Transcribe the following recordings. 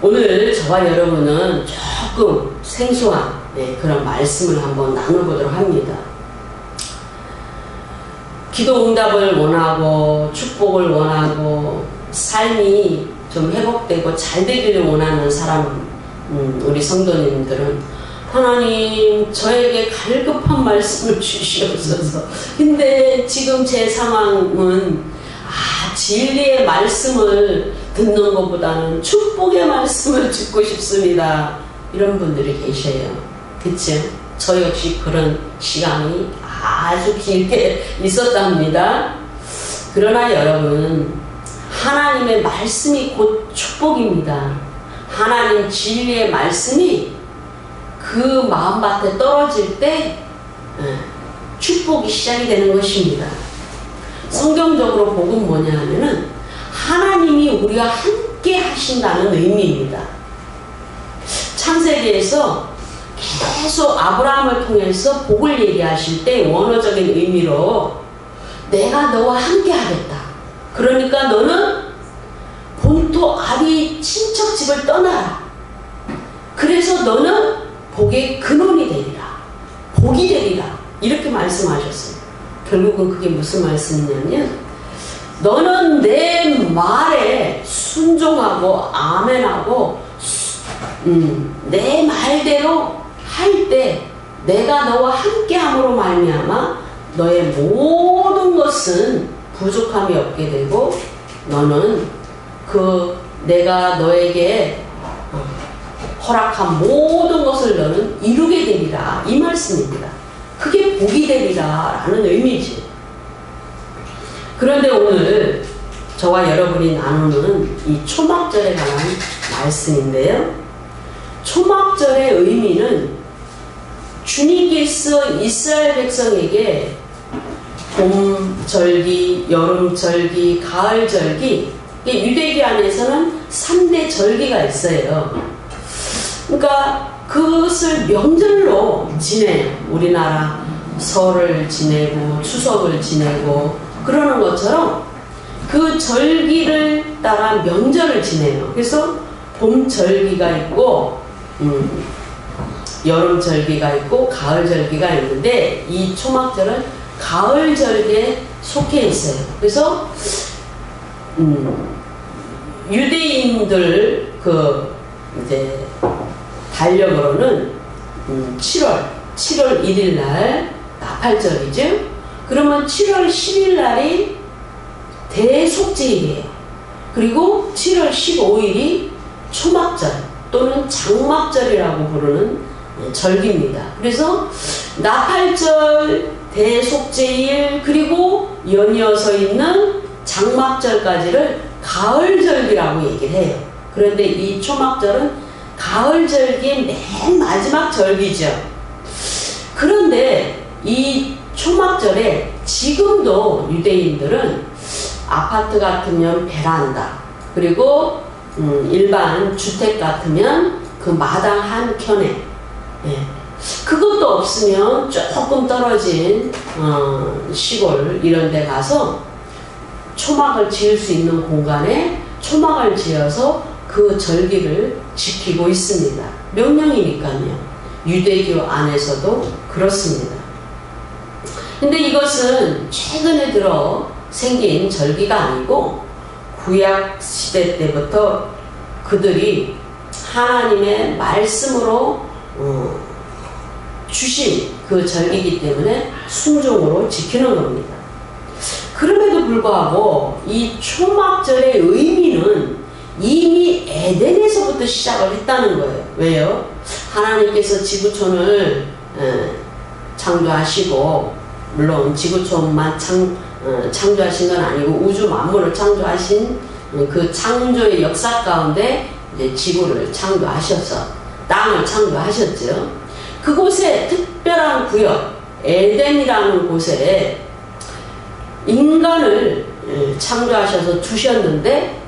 오늘 저와 여러분은 조금 생소한 그런 말씀을 한번 나눠보도록 합니다. 기도 응답을 원하고 축복을 원하고 삶이 좀 회복되고 잘 되기를 원하는 사람, 우리 성도님들은 하나님 저에게 갈급한 말씀을 주시옵소서. 근데 지금 제 상황은 진리의 말씀을 듣는 것보다는 축복의 말씀을 듣고 싶습니다. 이런 분들이 계셔요. 그쵸? 저 역시 그런 시간이 아주 길게 있었답니다. 그러나 여러분, 하나님의 말씀이 곧 축복입니다. 하나님 진리의 말씀이 그 마음밭에 떨어질 때 축복이 시작이 되는 것입니다. 성경적으로 복은 뭐냐 하면은 하나님이 우리와 함께 하신다는 의미입니다. 창세기에서 계속 아브라함을 통해서 복을 얘기하실 때 원어적인 의미로 내가 너와 함께 하겠다. 그러니까 너는 본토 아비 친척집을 떠나라. 그래서 너는 복의 근원이 되리라. 복이 되리라. 이렇게 말씀하셨어요. 결국은 그게 무슨 말씀이냐면 너는 내 말에 순종하고 아멘하고 내 말대로 할 때 내가 너와 함께함으로 말미암아 너의 모든 것은 부족함이 없게 되고 너는 그 내가 너에게 허락한 모든 것을 너는 이루게 되리라. 이 말씀입니다. 그게 복이 되리라 라는 의미지. 그런데 오늘 저와 여러분이 나누는 이 초막절에 관한 말씀인데요. 초막절의 의미는 주님께서 이스라엘 백성에게 봄절기, 여름절기, 가을절기, 유대교 안에서는 3대 절기가 있어요. 그러니까 그것을 명절로 지내요. 우리나라 설을 지내고 추석을 지내고 그러는 것처럼 그 절기를 따라 명절을 지내요. 그래서 봄절기가 있고 여름절기가 있고 가을절기가 있는데 이 초막절은 가을절기에 속해 있어요. 그래서 유대인들 이제 달력으로는 7월 1일 날 나팔절이죠. 그러면 7월 10일 날이 대속죄일이에요. 그리고 7월 15일이 초막절 또는 장막절이라고 부르는 절기입니다. 그래서 나팔절, 대속죄일 그리고 연이어서 있는 장막절까지를 가을절기라고 얘기를 해요. 그런데 이 초막절은 가을절기의 맨 마지막 절기죠. 그런데 이 초막절에 지금도 유대인들은 아파트 같으면 베란다, 그리고 일반 주택 같으면 그 마당 한 켠에, 그것도 없으면 조금 떨어진 시골 이런 데 가서 초막을 지을 수 있는 공간에 초막을 지어서 그 절기를 지키고 있습니다. 명령이니까요. 유대교 안에서도 그렇습니다. 근데 이것은 최근에 들어 생긴 절기가 아니고 구약 시대 때부터 그들이 하나님의 말씀으로 주신 그 절기이기 때문에 순종으로 지키는 겁니다. 그럼에도 불구하고 이 초막절의 의미는 이미 에덴에서부터 시작을 했다는 거예요. 왜요? 하나님께서 지구촌을 창조하시고, 물론 지구촌만 창조하신 건 아니고 우주 만물을 창조하신 그 창조의 역사 가운데 이제 지구를 창조하셔서 땅을 창조하셨죠. 그곳에 특별한 구역 에덴이라는 곳에 인간을 창조하셔서 두셨는데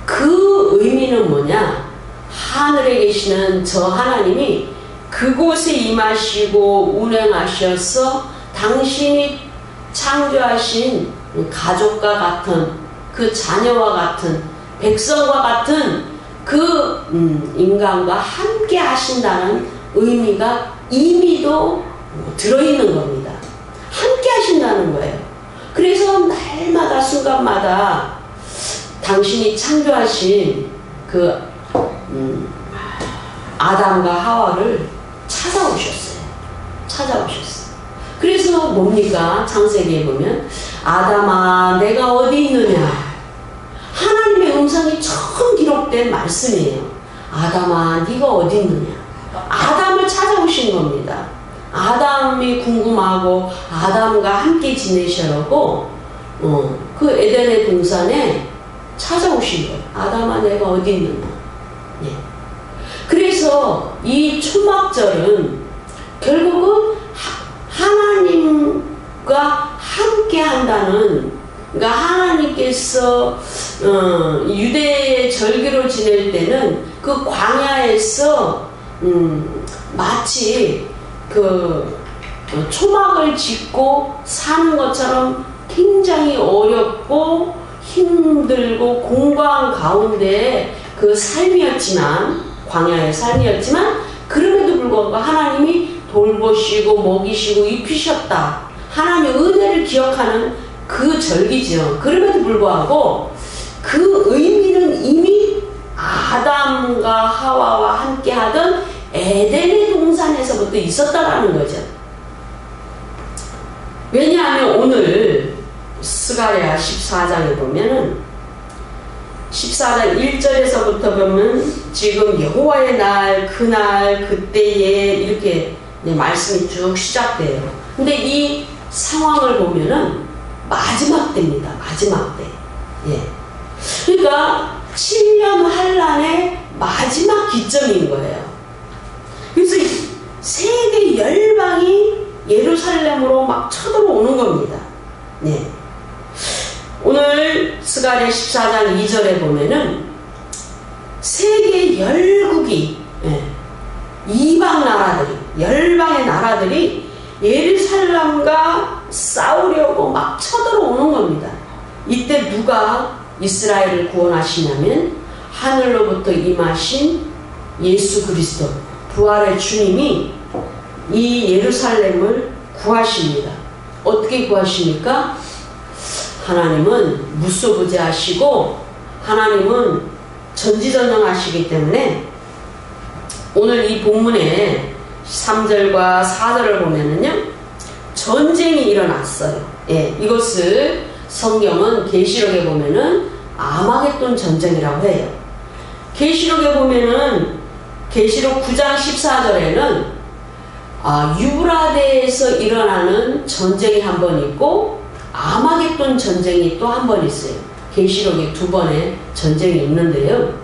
그 의미는 뭐냐? 하늘에 계시는 저 하나님이 그곳에 임하시고 운행하셔서 당신이 창조하신 가족과 같은 그 자녀와 같은 백성과 같은 그 인간과 함께 하신다는 의미가 이미도 들어있는 겁니다. 함께 하신다는 거예요. 그래서 날마다 순간마다 당신이 창조하신 그 아담과 하와를 찾아오셨어요. 그래서 뭡니까? 창세기에 보면 아담아 내가 어디 있느냐. 하나님의 음성이 처음 기록된 말씀이에요. 아담아 네가 어디 있느냐. 아담을 찾아오신 겁니다. 아담이 궁금하고 아담과 함께 지내시려고 그 에덴의 동산에 찾아오신 거예요. 아담아 내가 어디 있느냐. 예. 그래서 이 초막절은 결국은 하나님과 함께 한다는, 그러니까 하나님께서 유대의 절기로 지낼 때는 그 광야에서 마치 그 초막을 짓고 사는 것처럼 굉장히 어렵고 힘들고 공고한 가운데 그 삶이었지만, 광야의 삶이었지만, 그럼에도 불구하고 하나님이 돌보시고 먹이시고 입히셨다. 하나님의 은혜를 기억하는 그 절기죠. 그럼에도 불구하고 그 의미는 이미 아담과 하와와 함께 하던 에덴의 동산에서부터 있었다라는 거죠. 왜냐하면 오늘 스가랴 14장에 보면은 14장 1절에서부터 보면 지금 여호와의 날, 그날, 그때에 이렇게 말씀이 쭉 시작돼요. 근데 이 상황을 보면은 마지막 때입니다. 마지막 때. 예. 그러니까 7년 환란의 마지막 기점인 거예요. 그래서 세계 열방이 예루살렘으로 막 쳐들어오는 겁니다. 네. 오늘 스가랴 14장 2절에 보면은 세계 열국이, 이방 나라들이, 열방의 나라들이 예루살렘과 싸우려고 막 쳐들어오는 겁니다. 이때 누가 이스라엘을 구원하시냐면 하늘로부터 임하신 예수 그리스도, 부활의 주님이 이 예루살렘을 구하십니다. 어떻게 구하십니까? 하나님은 무소부재하시고 하나님은 전지전능하시기 때문에 오늘 이 본문에 3절과 4절을 보면은요, 전쟁이 일어났어요. 예, 이것을 성경은 계시록에 보면은 아마겟돈 전쟁이라고 해요. 계시록에 보면은 계시록 9장 14절에는 유브라데에서 일어나는 전쟁이 한 번 있고 아마겟돈 전쟁이 또 한 번 있어요. 계시록에 두 번의 전쟁이 있는데요.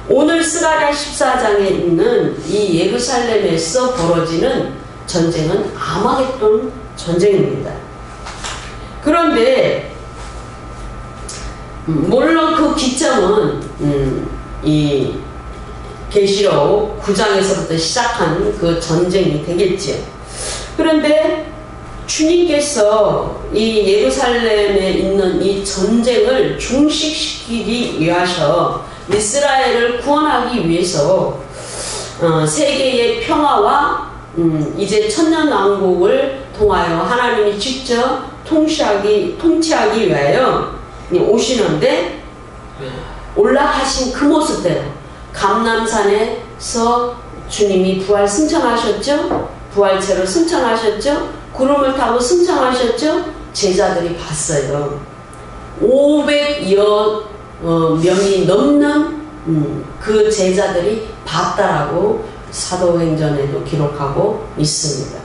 오늘 스가랴 14장에 있는 이 예루살렘에서 벌어지는 전쟁은 아마겟돈 전쟁입니다. 그런데 물론 그 기점은 이 계시록 9장에서부터 시작한 그 전쟁이 되겠지요. 그런데 주님께서 이 예루살렘에 있는 이 전쟁을 중식시키기 위하여 이스라엘을 구원하기 위해서 세계의 평화와 이제 천년왕국을 통하여 하나님이 직접 통치하기 위하여 오시는데 올라가신 그 모습대로 감람산에서 주님이 부활 승천하셨죠. 부활체로 승천하셨죠. 구름을 타고 승천하셨죠. 제자들이 봤어요. 500여 명이 넘는 그 제자들이 봤다라고 사도행전에도 기록하고 있습니다.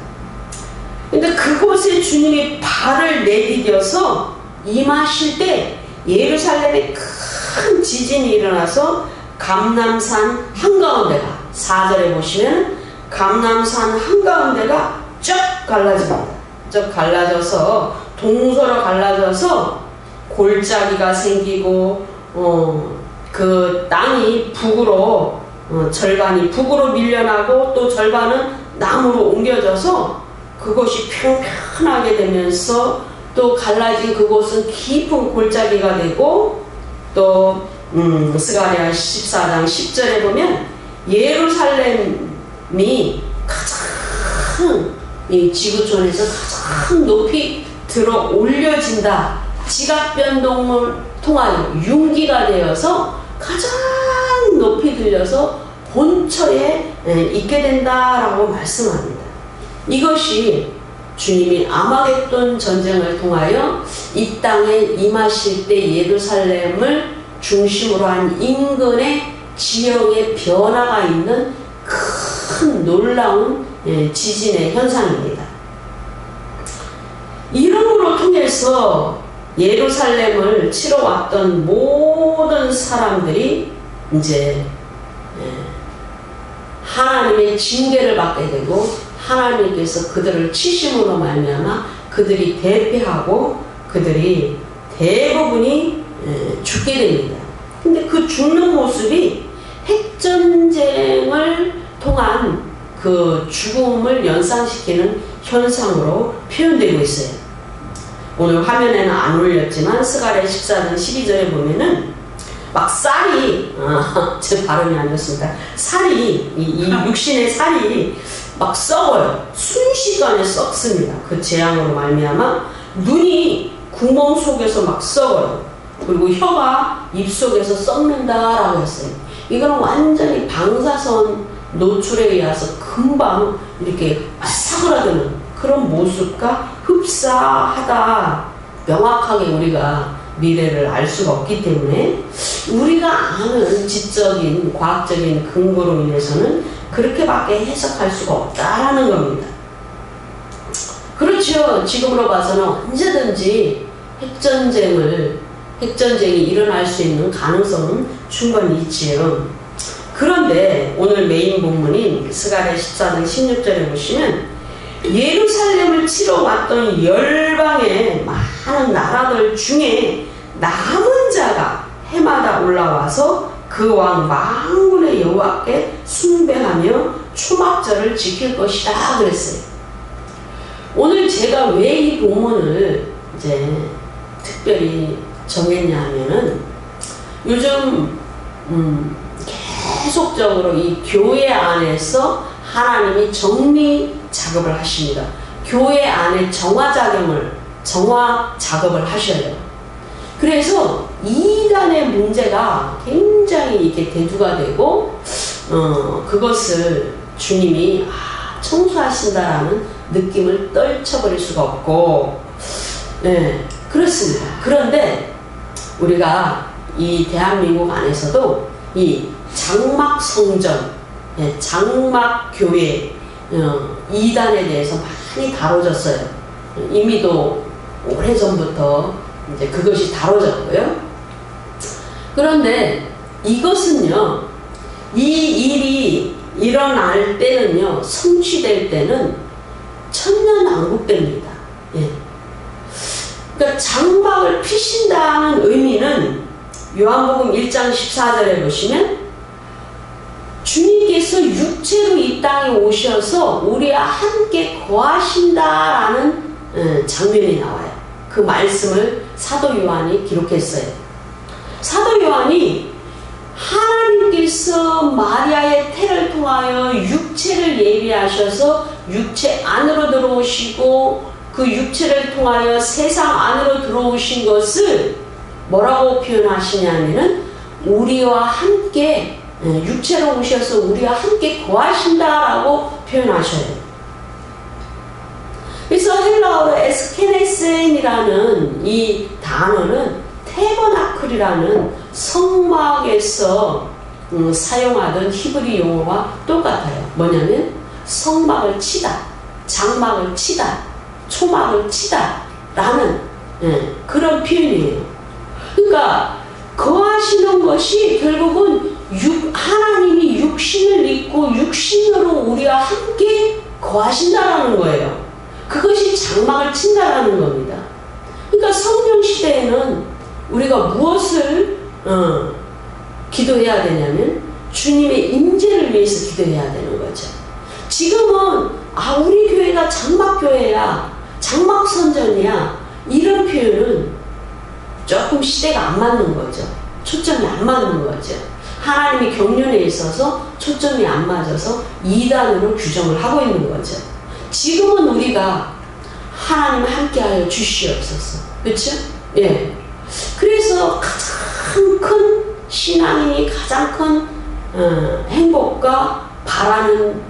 근데 그곳에 주님이 발을 내디뎌서 임하실 때 예루살렘에 큰 지진이 일어나서 감람산 한가운데가 4절에 보시면 감람산 한가운데가 쫙 갈라집니다. 쫙 갈라져서 동서로 갈라져서 골짜기가 생기고 그 땅이 북으로 절반이 북으로 밀려나고 또 절반은 남으로 옮겨져서 그것이 평평하게 되면서 또 갈라진 그곳은 깊은 골짜기가 되고 또 스가랴 14장 10절에 보면 예루살렘이 가장 이 지구촌에서 가장 높이 들어 올려진다. 지각 변동을 통하여 융기가 되어서 가장 높이 들려서 본처에 있게 된다라고 말씀합니다. 이것이 주님이 아마겟돈 전쟁을 통하여 이 땅에 임하실 때 예루살렘을 중심으로 한 인근의 지형의 변화가 있는 큰 놀라운 지진의 현상입니다. 이름으로 통해서 예루살렘을 치러 왔던 모든 사람들이 이제 하나님의 징계를 받게 되고 하나님께서 그들을 치심으로 말미암아 그들이 대패하고 그들이 대부분이 죽게 됩니다. 근데 그 죽는 모습이 핵전쟁을 통한 그 죽음을 연상시키는 현상으로 표현되고 있어요. 오늘 화면에는 안 올렸지만 스가랴 14장 12절에 보면은 막 쌀이 제 발음이 안 좋습니다. 쌀이 이 육신의 살이 막 썩어요. 순식간에 썩습니다. 그 재앙으로 말미암아 눈이 구멍 속에서 막 썩어요. 그리고 혀가 입속에서 썩는다라고 했어요. 이거는 완전히 방사선 노출에 의해서 금방 이렇게 사그라드는 그런 모습과 흡사하다. 명확하게 우리가 미래를 알 수가 없기 때문에 우리가 아는 지적인 과학적인 근거로 인해서는 그렇게밖에 해석할 수가 없다라는 겁니다. 그렇죠. 지금으로 봐서는 언제든지 핵전쟁이 일어날 수 있는 가능성은 충분히 있지요. 그런데 오늘 메인 본문인 스가랴 14장 16절에 보시면 예루살렘을 치러 왔던 열방의 많은 나라들 중에 남은 자가 해마다 올라와서 그 왕 만군의 여호와께 숭배하며 초막절을 지킬 것이다 그랬어요. 오늘 제가 왜 이 본문을 이제 특별히 정했냐 하면은 요즘 계속적으로 이 교회 안에서 하나님이 정리 작업을 하십니다. 교회 안에 정화 작업을 하셔요. 그래서 이단의 문제가 굉장히 이렇게 대두가 되고 그것을 주님이 청소하신다라는 느낌을 떨쳐버릴 수가 없고 그렇습니다. 그런데 우리가 이 대한민국 안에서도 이 장막 성전, 장막 교회 이단에 대해서 많이 다뤄졌어요. 이미도 오래전부터 이제 그것이 다뤄졌고요. 그런데 이것은요, 이 일이 일어날 때는요, 성취될 때는 천년왕국됩니다. 그러니까 장막을 피신다는 의미는 요한복음 1장 14절에 보시면 주님께서 육체로 이 땅에 오셔서 우리와 함께 거하신다라는 장면이 나와요. 그 말씀을 사도 요한이 기록했어요. 사도 요한이 하나님께서 마리아의 태를 통하여 육체를 예비하셔서 육체 안으로 들어오시고 그 육체를 통하여 세상 안으로 들어오신 것을 뭐라고 표현하시냐면은 우리와 함께 육체로 오셔서 우리와 함께 거하신다라고 표현하셔요. 그래서 헬라어로 에스케네센이라는 이 단어는 테버나클이라는 성막에서 사용하던 히브리 용어와 똑같아요. 뭐냐면 성막을 치다, 장막을 치다, 초막을 치다 라는 그런 표현이에요. 그러니까 거하시는 것이 결국은 하나님이 육신을 입고 육신으로 우리와 함께 거하신다라는 거예요. 그것이 장막을 친다라는 겁니다. 그러니까 성령 시대에는 우리가 무엇을 기도해야 되냐면 주님의 임재를 위해서 기도해야 되는 거죠. 지금은 우리 교회가 장막교회야, 장막선전이야, 이런 표현은 조금 시대가 안 맞는 거죠. 초점이 안 맞는 거죠. 하나님이 경륜에 있어서 초점이 안 맞아서 이단으로 규정을 하고 있는 거죠. 지금은 우리가 하나님 함께하여 주시옵소서. 그렇죠? 예. 그래서 가장 큰 신앙인이 가장 큰 행복과 바라는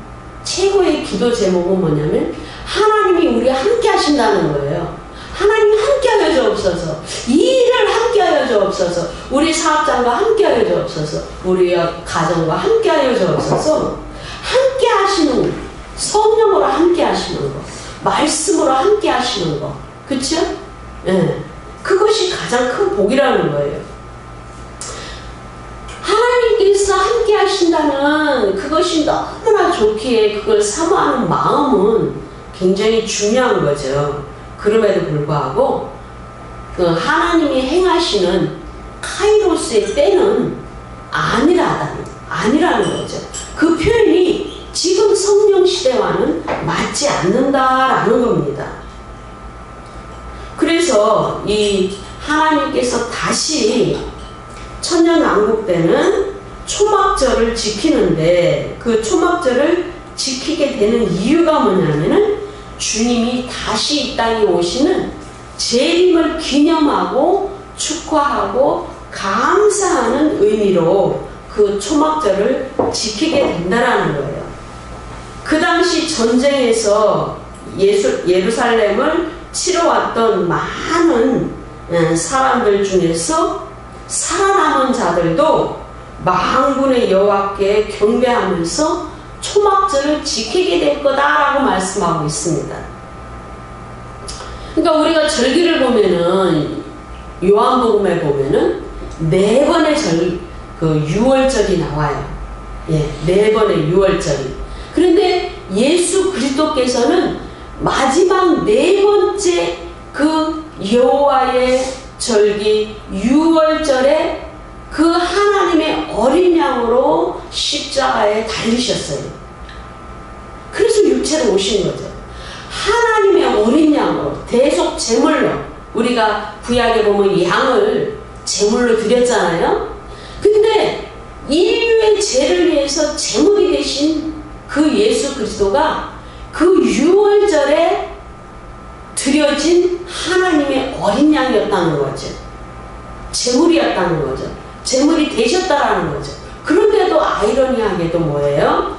최고의 기도 제목은 뭐냐면 하나님이 우리 함께 하신다는 거예요. 하나님 함께하여 주옵소서. 이 일을 함께하여 주옵소서. 우리 사업장과 함께하여 주옵소서. 우리 가정과 함께하여 주옵소서. 함께하시는 성령으로 함께하시는 거, 말씀으로 함께하시는 거, 그렇죠? 예, 그것이 가장 큰 복이라는 거예요. 하나님께서 함께 하신다는 그것이 너무나 좋기에 그걸 사모하는 마음은 굉장히 중요한 거죠. 그럼에도 불구하고 그 하나님이 행하시는 카이로스의 때는 아니라는 거죠. 그 표현이 지금 성령 시대와는 맞지 않는다라는 겁니다. 그래서 이 하나님께서 다시 천년왕국 때는 초막절을 지키는데 그 초막절을 지키게 되는 이유가 뭐냐면은 주님이 다시 이 땅에 오시는 재림을 기념하고 축하하고 감사하는 의미로 그 초막절을 지키게 된다라는 거예요. 그 당시 전쟁에서 예루살렘을 치러왔던 많은 사람들 중에서 살아남은 자들도 만군의 여호와께 경배하면서 초막절을 지키게 될 거다라고 말씀하고 있습니다. 그러니까 우리가 절기를 보면은 요한복음에 보면은 4번의 그 유월절이 나와요. 예, 4번의 유월절이. 그런데 예수 그리스도께서는 마지막 4번째 그 여호와의 절기 유월절에 그 하나님의 어린 양으로 십자가에 달리셨어요. 그래서 육체로 오신 거죠. 하나님의 어린 양으로 대속 제물로 우리가 구약에 보면 양을 제물로 드렸잖아요. 근데 인류의 죄를 위해서 제물이 되신 그 예수 그리스도가 그 유월절에 드려진 하나님의 어린 양이었다는 거죠. 제물이었다는 거죠. 제물이 되셨다라는 거죠. 그런데도 아이러니하게도 뭐예요?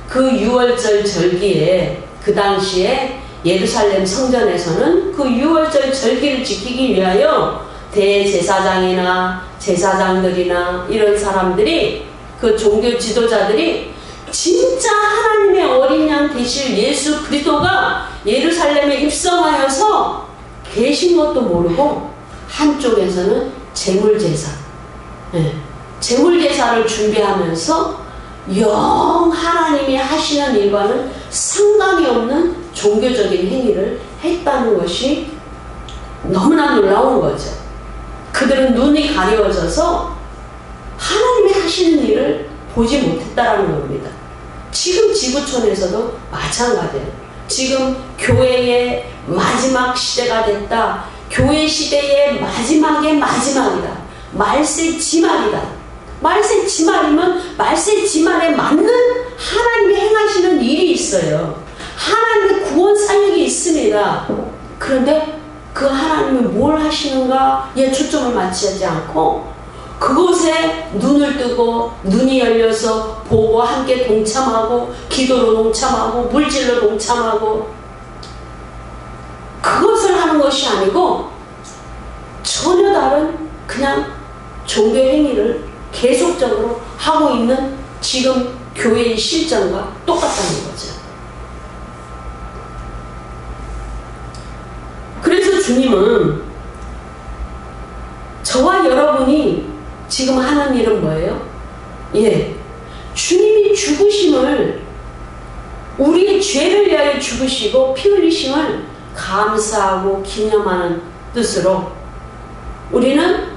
그 유월절 절기에 그 당시에 예루살렘 성전에서는 그 유월절 절기를 지키기 위하여 대제사장이나 제사장들이나 이런 사람들이 그 종교 지도자들이 진짜 하나님의 어린 양 되실 예수 그리스도가 예루살렘에 입성하여서 계신 것도 모르고 한쪽에서는 제물제사, 제물제사를 준비하면서 영 하나님이 하시는 일과는 상관이 없는 종교적인 행위를 했다는 것이 너무나 놀라운 거죠. 그들은 눈이 가려워져서 하나님이 하시는 일을 보지 못했다라는 겁니다. 지금 지구촌에서도 마찬가지예요. 지금 교회의 마지막 시대가 됐다. 교회 시대의 마지막의 마지막이다. 말세 지말이다. 말세 지말이면 말세 지말에 맞는 하나님이 행하시는 일이 있어요. 하나님의 구원 사역이 있습니다. 그런데 그 하나님이 뭘 하시는가 에 초점을 맞추지 않고 그곳에 눈을 뜨고 눈이 열려서 보고 함께 동참하고 기도로 동참하고 물질로 동참하고 그것을 하는 것이 아니고 전혀 다른 그냥 종교 행위를 계속적으로 하고 있는 지금 교회의 실정과 똑같다는 거죠. 그래서 주님은 저와 여러분이 지금 하는 일은 뭐예요? 예, 주님이 죽으심을 우리의 죄를 위하여 죽으시고 피 흘리심을 감사하고 기념하는 뜻으로 우리는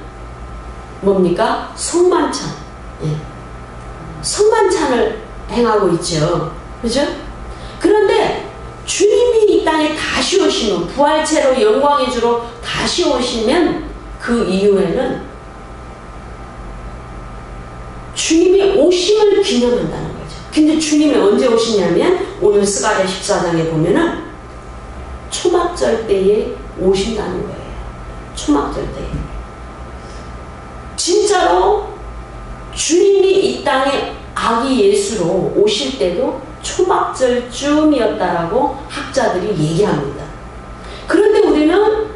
뭡니까? 성만찬, 성만찬을 행하고 있죠. 그죠? 그런데 주님이 이 땅에 다시 오시면 부활체로 영광의 주로 다시 오시면 그 이후에는 오심을 기념한다는 거죠. 근데 주님이 언제 오시냐면 오늘 스가랴 14장에 보면은 초막절 때에 오신다는 거예요. 초막절 때에. 진짜로 주님이 이 땅에 아기 예수로 오실 때도 초막절쯤이었다라고 학자들이 얘기합니다. 그런데 우리는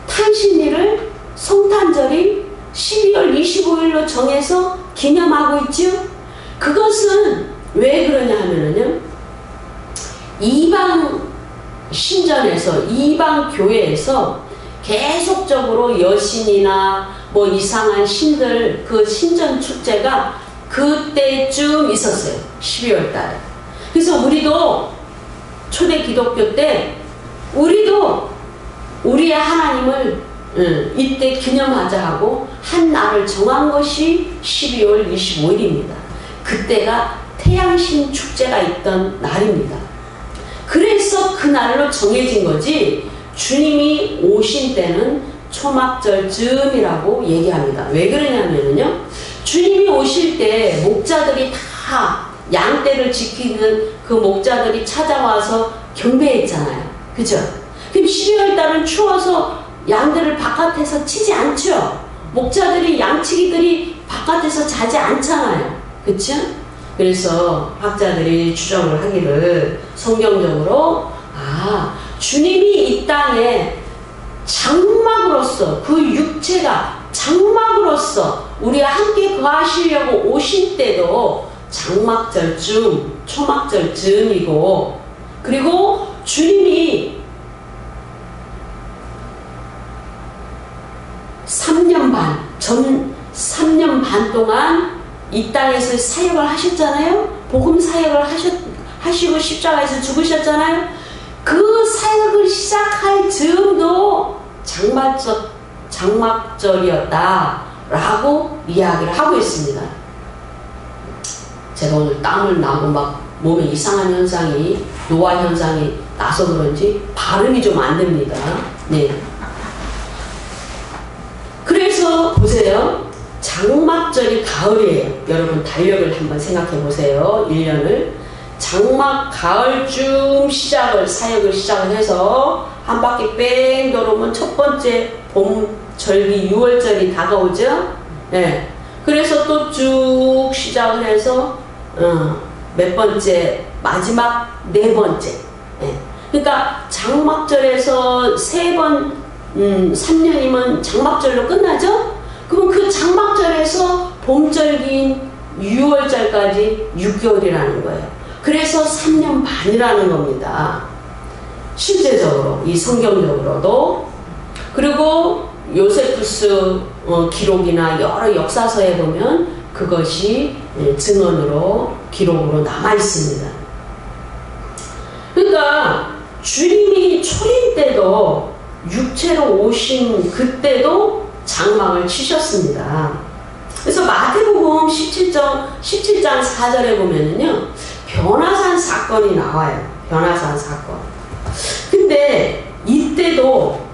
탄신일을 성탄절이 12월 25일로 정해서 기념하고 있죠. 그것은 왜 그러냐 하면은요, 이방 신전에서, 이방 교회에서 계속적으로 여신이나 뭐 이상한 신들, 그 신전 축제가 그때쯤 있었어요. 12월 달에. 그래서 우리도 초대 기독교 때 우리도 우리의 하나님을 이때 기념하자 하고 한 날을 정한 것이 12월 25일입니다. 그때가 태양신 축제가 있던 날입니다. 그래서 그 날로 정해진 거지, 주님이 오신 때는 초막절쯤이라고 얘기합니다. 왜 그러냐면요, 주님이 오실 때 목자들이 다 양떼를 지키는 그 목자들이 찾아와서 경배했잖아요. 그죠? 그럼 12월 달은 추워서 양들을 바깥에서 치지 않죠. 목자들이, 양치기들이 바깥에서 자지 않잖아요. 그쵸? 그래서 학자들이 추정을 하기를 성경적으로, 주님이 이 땅에 장막으로서, 그 육체가 장막으로서 우리와 함께 거하시려고 오신 때도 장막절쯤, 초막절쯤이고, 그리고 주님이 3년 반 동안 이 땅에서 사역을 하셨잖아요. 복음 사역을 하시고 십자가에서 죽으셨잖아요. 그 사역을 시작할 즈음도 장막절이었다라고 이야기를 하고 있습니다. 제가 오늘 땀을 나고 막 몸에 이상한 현상이, 노화 현상이 나서 그런지 발음이 좀 안 됩니다. 네. 그래서 보세요. 장막절이 가을이에요. 여러분 달력을 한번 생각해 보세요. 1년을. 장막 가을쯤 사역을 시작을 해서 한 바퀴 뺑 돌아오면 첫 번째 봄 절기 6월절이 다가오죠. 네. 그래서 또 쭉 시작을 해서 몇 번째, 마지막 4번째. 네. 그러니까 장막절에서 3번, 3년이면 장막절로 끝나죠? 그럼 그 장막절에서 봄절기인 6월절까지 6개월이라는 거예요. 그래서 3년 반이라는 겁니다. 실제적으로, 이 성경적으로도. 그리고 요세푸스 기록이나 여러 역사서에 보면 그것이 증언으로, 기록으로 남아 있습니다. 그러니까 주님이 초림 때도, 육체로 오신 그때도 장막을 치셨습니다. 그래서 마태복음 17장 4절에 보면은요, 변화산 사건이 나와요. 변화산 사건. 근데 이때도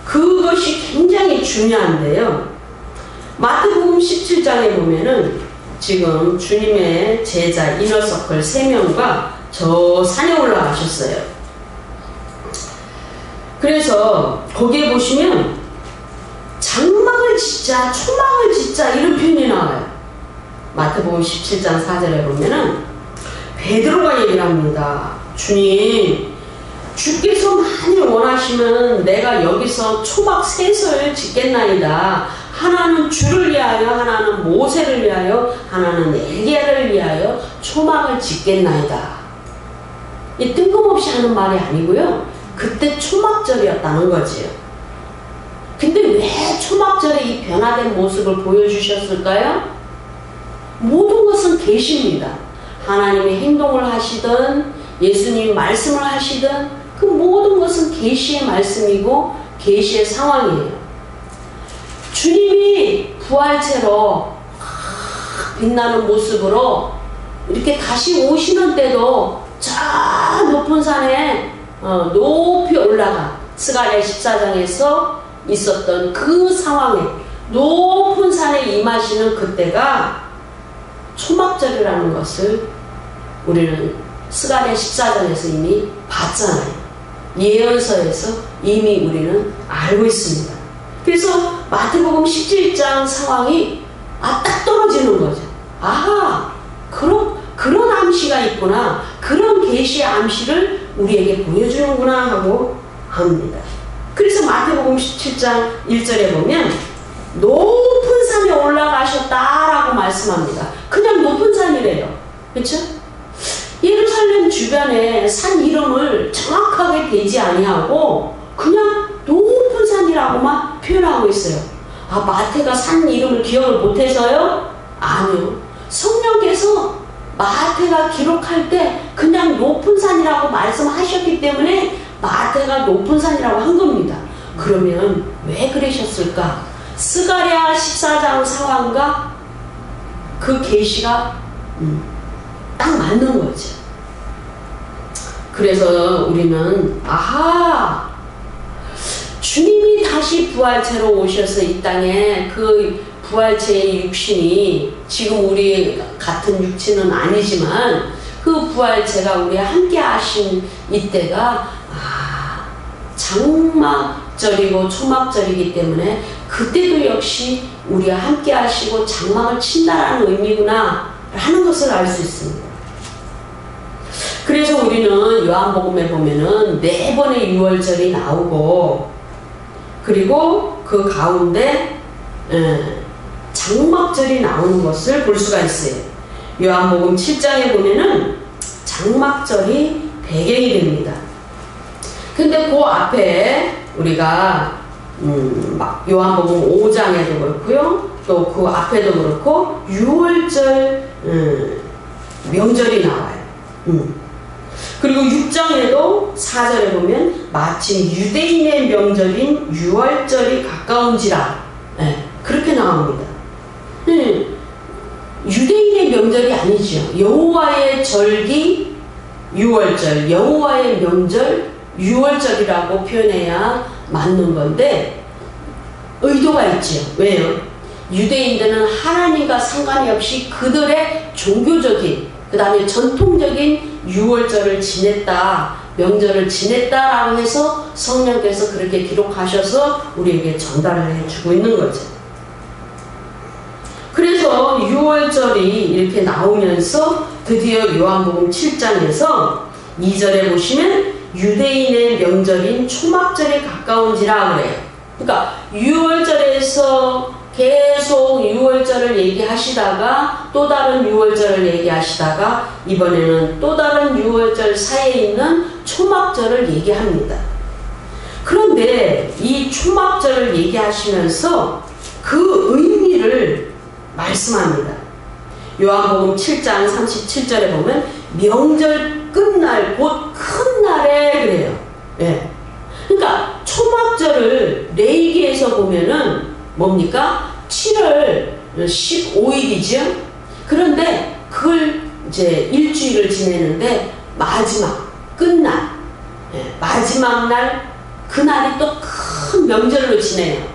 그것이 굉장히 중요한데요. 마태복음 17장에 보면은 지금 주님의 제자 이너서클 3명과 저 산에 올라가셨어요. 그래서 거기에 보시면 장막을 짓자, 초막을 짓자, 이런 표현이 나와요. 마태복음 17장 4절에 보면은 베드로가 얘기를 합니다. 주님, 주께서 많이 원하시면 내가 여기서 초막 3설 짓겠나이다. 하나는 주를 위하여, 하나는 모세를 위하여, 하나는 엘리야를 위하여 초막을 짓겠나이다. 이 뜬금없이 하는 말이 아니고요. 그때 초막절이었다는 거지요. 근데 왜 초막절에 이 변화된 모습을 보여주셨을까요? 모든 것은 계시입니다. 하나님이 행동을 하시든 예수님이 말씀을 하시든 그 모든 것은 계시의 말씀이고 계시의 상황이에요. 주님이 부활체로 빛나는 모습으로 이렇게 다시 오시는 때도 저 높은 산에 높이 올라가, 스가랴 14장에서 있었던 그 상황에 높은 산에 임하시는 그때가 초막절이라는 것을 우리는 스가랴 14장에서 이미 봤잖아요. 예언서에서 이미 우리는 알고 있습니다. 그래서 마태복음 17장 상황이 딱 떨어지는 거죠. 아하, 그런 암시가 있구나. 그런 계시의 암시를 우리에게 보여주는구나 하고 합니다. 그래서 마태복음 17장 1절에 보면 높은 산에 올라가셨다라고 말씀합니다. 그냥 높은 산이래요. 그렇죠? 예루살렘 주변에 산 이름을 정확하게 대지 아니하고 그냥 높은 산이라고만 표현하고 있어요. 마태가 산 이름을 기억을 못해서요? 아니요. 성령께서 마태가 기록할 때 그냥 높은 산이라고 말씀하셨기 때문에 마태가 높은 산이라고 한 겁니다. 그러면 왜 그러셨을까? 스가랴 14장 상황과 그 계시가 딱 맞는 거죠. 그래서 우리는 주님이 다시 부활체로 오셔서 이 땅에 그 부활체의 육신이 지금 우리 같은 육체는 아니지만 그 부활체가 우리와 함께 하신 이때가 장막절이고 초막절이기 때문에 그때도 역시 우리와 함께 하시고 장막을 친다라는 의미구나 하는 것을 알 수 있습니다. 그래서 우리는 요한복음에 보면은 4번의 유월절이 나오고 그리고 그 가운데 장막절이 나오는 것을 볼 수가 있어요. 요한복음 7장에 보면은 장막절이 배경이 됩니다. 근데 그 앞에 우리가 요한복음 5장에도 그렇고요. 또 그 앞에도 그렇고 6월절 명절이 나와요. 그리고 6장에도 4절에 보면 마침 유대인의 명절인 6월절이 가까운지라 그렇게 나옵니다. 유대인의 명절이 아니죠. 여호와의 절기 6월절, 여호와의 명절 6월절이라고 표현해야 맞는 건데 의도가 있죠. 왜요? 유대인들은 하나님과 상관이 없이 그들의 종교적인 그 다음에 전통적인 6월절을 지냈다, 명절을 지냈다라고 해서 성령께서 그렇게 기록하셔서 우리에게 전달을 해주고 있는 거죠. 그래서 6월절이 이렇게 나오면서 드디어 요한복음 7장에서 2절에 보시면 유대인의 명절인 초막절에 가까운지라 그래요. 그러니까 6월절에서 계속 6월절을 얘기하시다가 또 다른 6월절을 얘기하시다가 이번에는 또 다른 6월절 사이에 있는 초막절을 얘기합니다. 그런데 이 초막절을 얘기하시면서 그 의미를 말씀합니다. 요한복음 7장 37절에 보면 명절 끝날 곧 큰 날에 그래요. 예. 그러니까 초막절을 레위기에서 보면은 뭡니까? 7월 15일이죠. 그런데 그걸 이제 일주일을 지내는데 마지막 끝날 마지막 날 그날이 또 큰 명절로 지내요.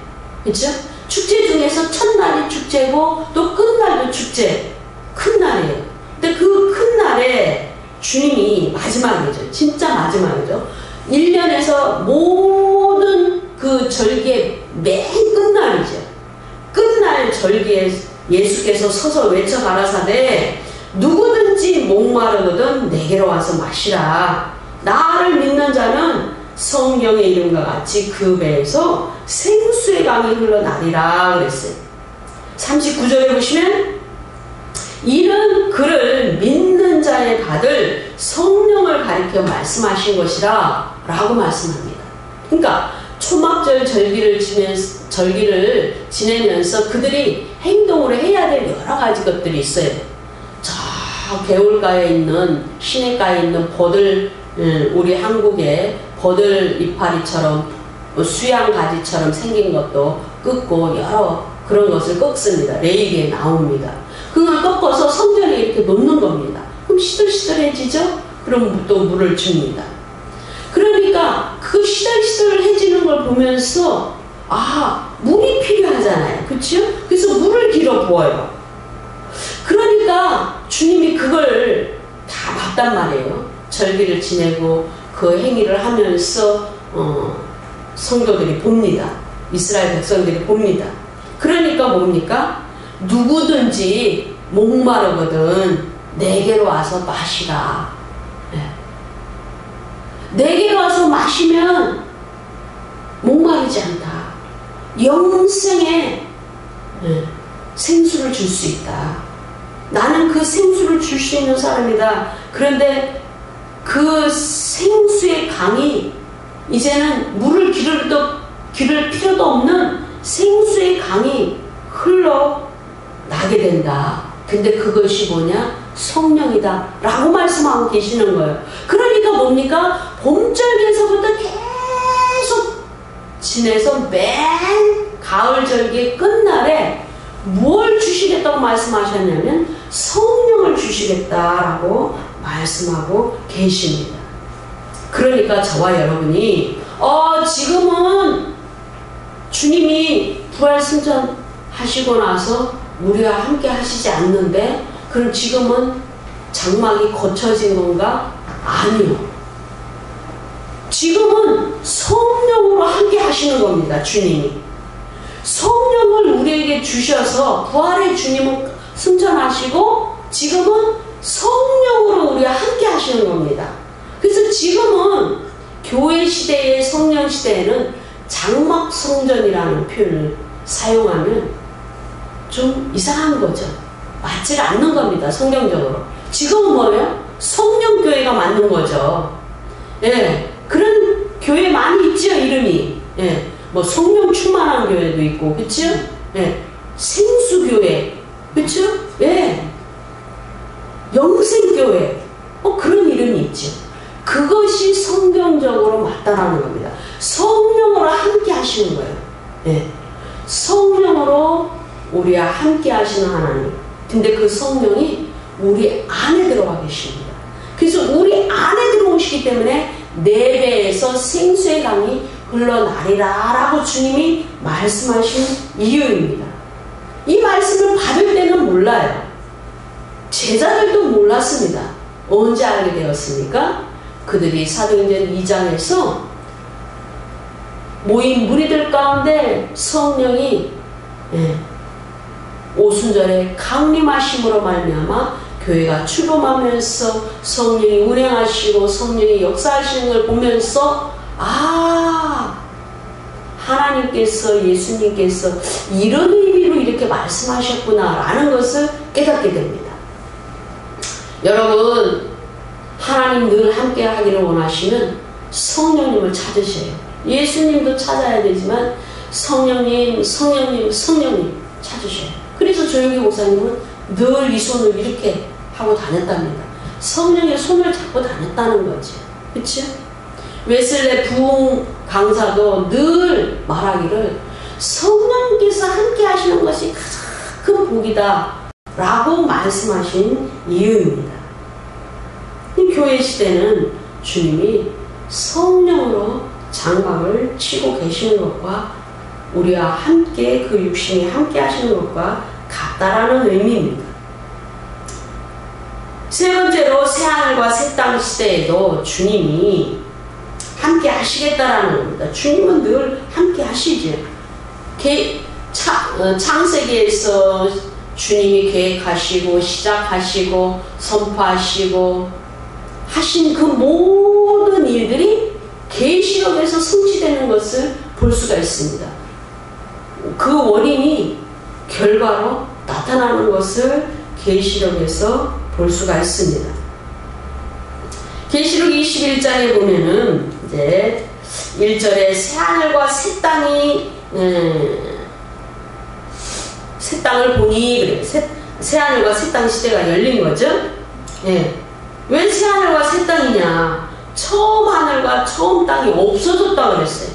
그렇죠? 축제 중에서 첫날이 축제고 또 끝날도 축제 큰 날이에요. 근데 그 큰 날에 주님이 마지막이죠. 진짜 마지막이죠. 1년에서 모든 그 절기의 맨 끝날이죠. 끝날 절기에 예수께서 서서 외쳐 가라사대 누구든지 목마르거든 내게로 와서 마시라. 나를 믿는 자는 성령의 이름과 같이 그 배에서 생수의 강이 흘러나리라 그랬어요. 39절에 보시면 이는 그를 믿는 자에 받을 성령을 가리켜 말씀하신 것이라 라고 말씀합니다. 그러니까 초막절 절기를 지내면서 그들이 행동으로 해야 될 여러 가지 것들이 있어요. 저 개울가에 있는 시냇가에 있는 버들 우리 한국의 버들 이파리처럼 수양가지처럼 생긴 것도 꺾고 여러 그런 것을 꺾습니다. 레위기에 나옵니다. 그걸 꺾어서 성전에 이렇게 놓는 겁니다. 그럼 시들시들해지죠? 그럼 또 물을 줍니다. 그러니까 그 시들시들해지는 걸 보면서 물이 필요하잖아요. 그렇죠? 그래서 물을 길어 부어요. 그러니까 주님이 그걸 다 봤단 말이에요. 절기를 지내고 그 행위를 하면서 성도들이 봅니다. 이스라엘 백성들이 봅니다. 그러니까 뭡니까? 누구든지 목마르거든 내게로 와서 마시라. 내게로 와서 마시면 목마르지 않다. 영생의 생수를 줄 수 있다. 나는 그 생수를 줄 수 있는 사람이다. 그런데 그 생수의 강이 이제는 물을 기를 필요도 없는 생수의 강이 흘러나게 된다. 근데 그것이 뭐냐? 성령이다 라고 말씀하고 계시는 거예요. 그러니까 뭡니까? 봄절기에서부터 계속 지내서 맨 가을절기 끝날에 뭘 주시겠다고 말씀하셨냐면 성령을 주시겠다라고 말씀하고 계십니다. 그러니까 저와 여러분이 지금은 주님이 부활 승천하시고 나서 우리와 함께 하시지 않는데 그럼 지금은 장막이 거쳐진 건가? 아니요. 지금은 성령으로 함께 하시는 겁니다. 주님이. 성령을 우리에게 주셔서 부활의 주님은 승천하시고 지금은 성령으로 우리와 함께 하시는 겁니다. 그래서 지금은 교회 시대의 성령 시대에는 장막 성전이라는 표현을 사용하면 좀 이상한 거죠. 맞지 않는 겁니다. 성경적으로. 지금은 뭐예요? 성령교회가 맞는 거죠. 예, 그런 교회 많이 있죠. 이름이. 예, 뭐 성령 충만한 교회도 있고, 그쵸? 예, 생수교회, 그쵸? 예, 영생교회, 그런 이름이 있죠. 그것이 성경적으로 맞다라는 겁니다. 성령으로 함께 하시는 거예요. 예, 성령으로 우리와 함께 하시는 하나님. 근데 그 성령이 우리 안에 들어와 계십니다. 그래서 우리 안에 들어오시기 때문에 내 배에서 생수의 강이 흘러나리라 라고 주님이 말씀하신 이유입니다. 이 말씀을 받을 때는 몰라요. 제자들도 몰랐습니다. 언제 알게 되었습니까? 그들이 사도행전 2장에서 모인 무리들 가운데 성령이 오순절에 강림하심으로 말미암아 교회가 출범하면서 성령이 운행하시고 성령이 역사하시는 걸 보면서 하나님께서 예수님께서 이런 의미로 이렇게 말씀하셨구나 라는 것을 깨닫게 됩니다. 여러분, 하나님 늘 함께 하기를 원하시면 성령님을 찾으셔요. 예수님도 찾아야 되지만 성령님 찾으셔요. 그래서 조용히 목사님은 늘 이 손을 이렇게 하고 다녔답니다. 성령의 손을 잡고 다녔다는 거죠. 그치? 웨슬레 부흥 강사도 늘 말하기를 성령께서 함께 하시는 것이 가장 큰 복이다 라고 말씀하신 이유입니다. 이 교회 시대는 주님이 성령으로 장막을 치고 계시는 것과 우리와 함께 그 육신이 함께 하시는 것과 같다라는 의미입니다. 세 번째로 새하늘과 새 땅 시대에도 주님이 함께 하시겠다라는 겁니다. 주님은 늘 함께 하시죠. 창세기에서 주님이 계획하시고 시작하시고 선포하시고 하신 그 모든 일들이 계시록에서 성취되는 것을 볼 수가 있습니다. 그 원인이 결과로 나타나는 것을 계시록에서 볼 수가 있습니다. 계시록 21장에 보면은 이제 1절에 새하늘과 새 땅이 새 땅을 보니 그래. 새하늘과 새 땅 시대가 열린 거죠. 예. 왜 새하늘과 새 땅이냐? 처음 하늘과 처음 땅이 없어졌다 그랬어요.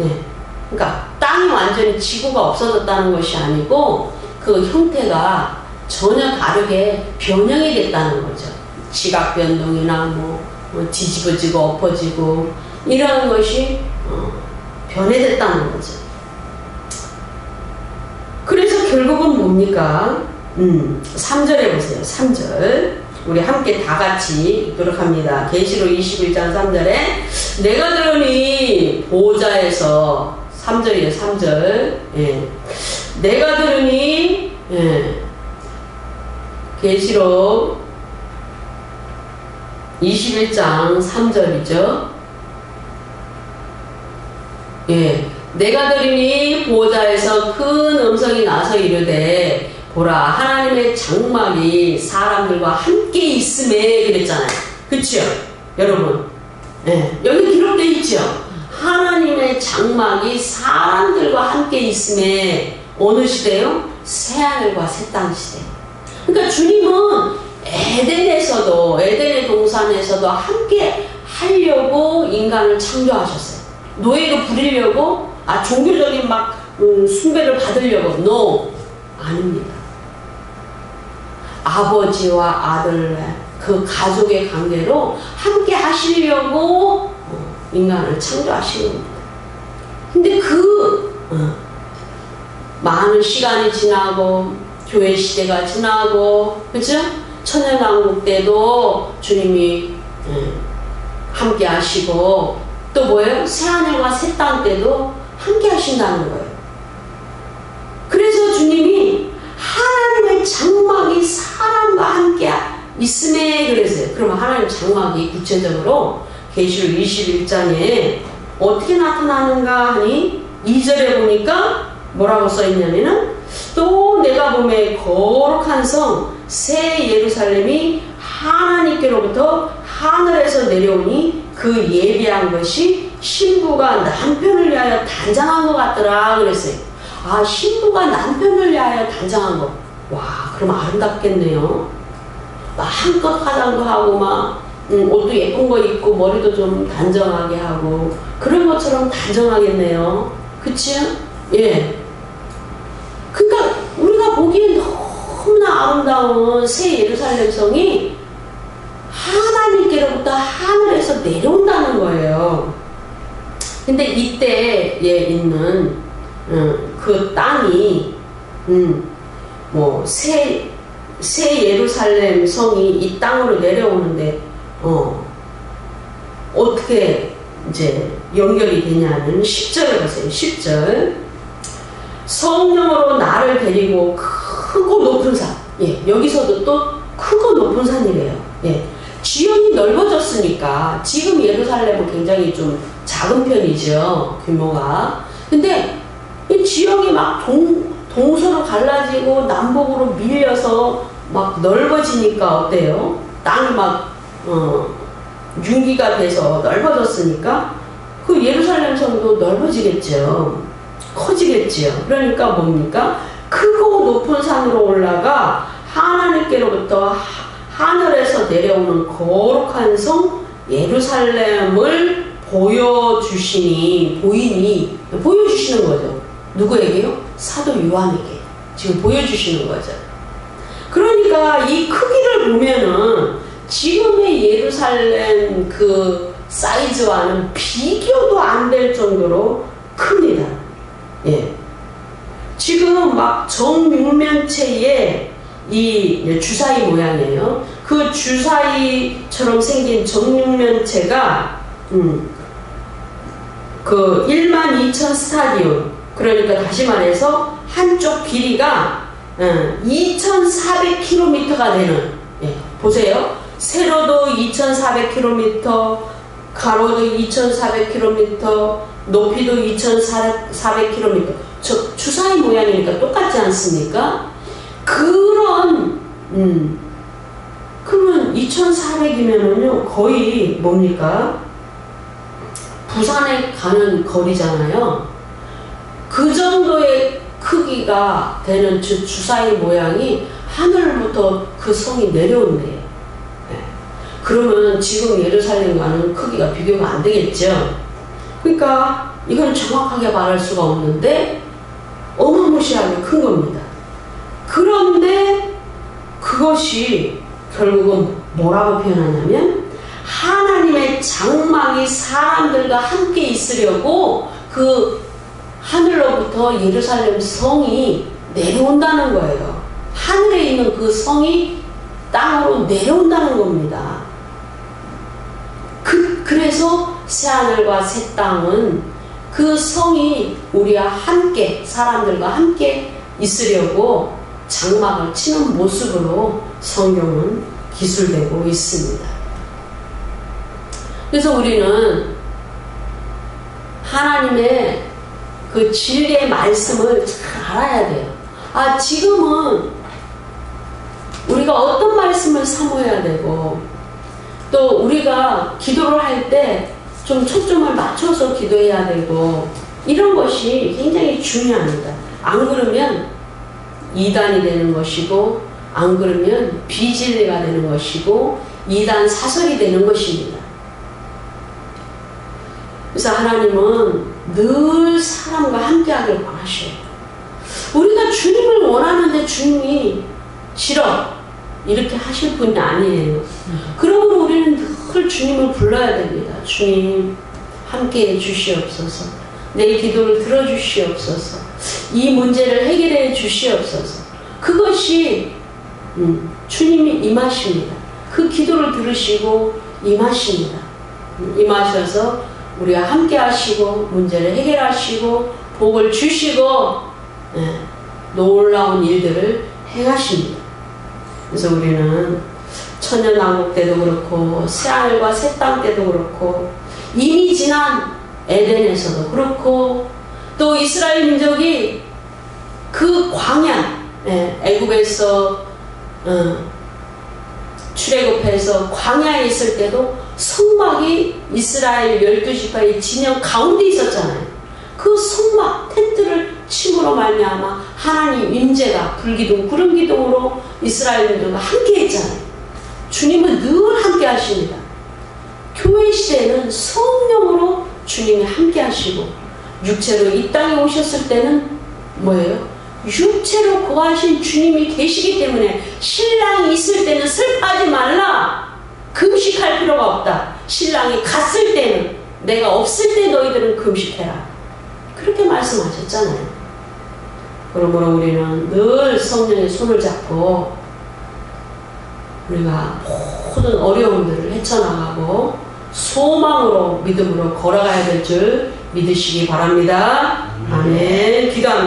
예. 그러니까 땅이 완전히 지구가 없어졌다는 것이 아니고 그 형태가 전혀 다르게 변형이 됐다는 거죠. 지각 변동이나 뭐 뒤집어지고 엎어지고 이런 것이 변해됐다는 거죠. 그래서 결국은 뭡니까? 3절에 보세요. 3절. 우리 함께 다 같이 읽도록 합니다. 계시록 21장 3절에 내가 들으니 보호자에서 3절이에요. 3절. 예. 내가 들으니 예. 계시록 21장 3절이죠. 예. 내가 들으니 보호자에서 큰 음성이 나서 이르되 보라 하나님의 장막이 사람들과 함께 있음에 그랬잖아요. 그쵸? 여러분. 예. 여기 기록되어 있죠? 하나님의 장막이 사람들과 함께 있음에 어느 시대요? 새하늘과 새 땅 시대. 그러니까 주님은 에덴에서도 에덴의 동산에서도 함께 하려고 인간을 창조하셨어요. 노예로 부리려고 종교적인 막 숭배를 받으려고 no 아닙니다. 아버지와 아들 그 가족의 관계로 함께 하시려고 인간을 창조하신 겁니다. 근데 많은 시간이 지나고 교회 시대가 지나고 그죠? 천연왕국 때도 주님이 함께 하시고 또 뭐예요? 새하늘과 새 땅 때도 함께 하신다는 거예요. 그래서 주님이 하나님의 장막이 사람과 함께 있음에 그랬어요. 그러면 하나님의 장막이 구체적으로 계시록 21장에 어떻게 나타나는가 하니 2절에 보니까 뭐라고 써있냐면은 또 내가 보매 거룩한 성 새 예루살렘이 하나님께로부터 하늘에서 내려오니 그 예비한 것이 신부가 남편을 위하여 단장한 것 같더라 그랬어요. 신부가 남편을 위하여 단장한 것. 와, 그럼 아름답겠네요. 막 한껏 화장도 하고 막 옷도 예쁜 거 입고 머리도 좀 단정하게 하고 그런 것처럼 단정하겠네요. 그치? 예. 그러니까 우리가 보기엔 너무나 아름다운 새 예루살렘 성이 하나님께로부터 하늘에서 내려온다는 거예요. 근데 이때에 있는 그 땅이 새 예루살렘 성이 이 땅으로 내려오는데 어떻게 이제 연결이 되냐면 10절에 보세요. 10절 성령으로 나를 데리고 크고 높은 산. 예, 여기서도 또 크고 높은 산이래요. 예, 지형이 넓어졌으니까 지금 예루살렘은 굉장히 좀 작은 편이죠. 규모가. 근데 이 지형이 막 동서로 갈라지고 남북으로 밀려서 막 넓어지니까 어때요? 땅이 막 융기가 돼서 넓어졌으니까 그 예루살렘 성도 넓어지겠죠. 커지겠지요. 그러니까 뭡니까? 크고 높은 산으로 올라가 하나님께로부터 하늘에서 내려오는 거룩한 성 예루살렘을 보여주시는 거죠. 누구에게요? 사도 요한에게 지금 보여주시는 거죠. 그러니까 이 크기를 보면은 지금의 예루살렘 그 사이즈와는 비교도 안 될 정도로 큽니다. 예. 지금 막 정육면체의 이 주사위 모양이에요. 그 주사위처럼 생긴 정육면체가 그 12,000 스타디움, 그러니까 다시 말해서 한쪽 길이가 2,400km가 되는, 예, 보세요. 세로도 2,400km, 가로도 2,400km, 높이도 2,400km. 주사위 모양이니까 똑같지 않습니까? 그러면 2,400이면은요, 거의 뭡니까? 부산에 가는 거리잖아요. 그 정도의 크기가 되는 주사위 모양이 하늘부터 그 성이 내려온대요. 네. 그러면 지금 예루살렘과는 크기가 비교가 안 되겠죠. 그러니까 이건 정확하게 말할 수가 없는데 어마무시하게 큰 겁니다. 그런데 그것이 결국은 뭐라고 표현하냐면 하나님의 장막이 사람들과 함께 있으려고 그 하늘로부터 예루살렘 성이 내려온다는 거예요. 하늘에 있는 그 성이 땅으로 내려온다는 겁니다. 그래서 새하늘과 새 땅은 그 성이 우리와 함께, 사람들과 함께 있으려고 장막을 치는 모습으로 성경은 기술되고 있습니다. 그래서 우리는 하나님의 그 진리의 말씀을 잘 알아야 돼요. 지금은 우리가 어떤 말씀을 사모해야 되고, 또 우리가 기도를 할 때 좀 초점을 맞춰서 기도해야 되고, 이런 것이 굉장히 중요합니다. 안 그러면 이단이 되는 것이고, 안 그러면 비진리가 되는 것이고, 이단 사설이 되는 것입니다. 그래서 하나님은 늘 사람과 함께하길 원하셔요. 우리가 주님을 원하는데 주님이 싫어 이렇게 하실 분이 아니에요. 그러므로 우리는 늘 주님을 불러야 됩니다. 주님 함께해 주시옵소서. 내 기도를 들어주시옵소서. 이 문제를 해결해 주시옵소서. 그것이 주님이 임하십니다. 그 기도를 들으시고 임하십니다. 임하셔서 우리와 함께 하시고 문제를 해결하시고 복을 주시고 놀라운 일들을 행하십니다. 그래서 우리는 천년왕국 때도 그렇고 새하늘과 새 땅 때도 그렇고 이미 지난 에덴에서도 그렇고 또 이스라엘 민족이 그 광야 애굽에서 출애굽해서 광야에 있을 때도 성막이 이스라엘 12지파의 진영 가운데 있었잖아요. 그 성막 텐트를 침으로 말미암아 하나님 임재가 불기둥 구름기둥으로 이스라엘 민족과 함께 했잖아요. 주님은 늘 함께 하십니다. 교회 시대에는 성령으로 주님이 함께 하시고, 육체로 이 땅에 오셨을 때는 뭐예요? 육체로 거하신 주님이 계시기 때문에 신랑이 있을 때는 슬퍼하지 말라. 금식할 필요가 없다. 신랑이 갔을 때는, 내가 없을 때 너희들은 금식해라. 그렇게 말씀하셨잖아요. 그러므로 우리는 늘 성령의 손을 잡고 우리가 모든 어려움들을 헤쳐나가고 소망으로 믿음으로 걸어가야 될 줄 믿으시기 바랍니다. 아멘. 기도합니다.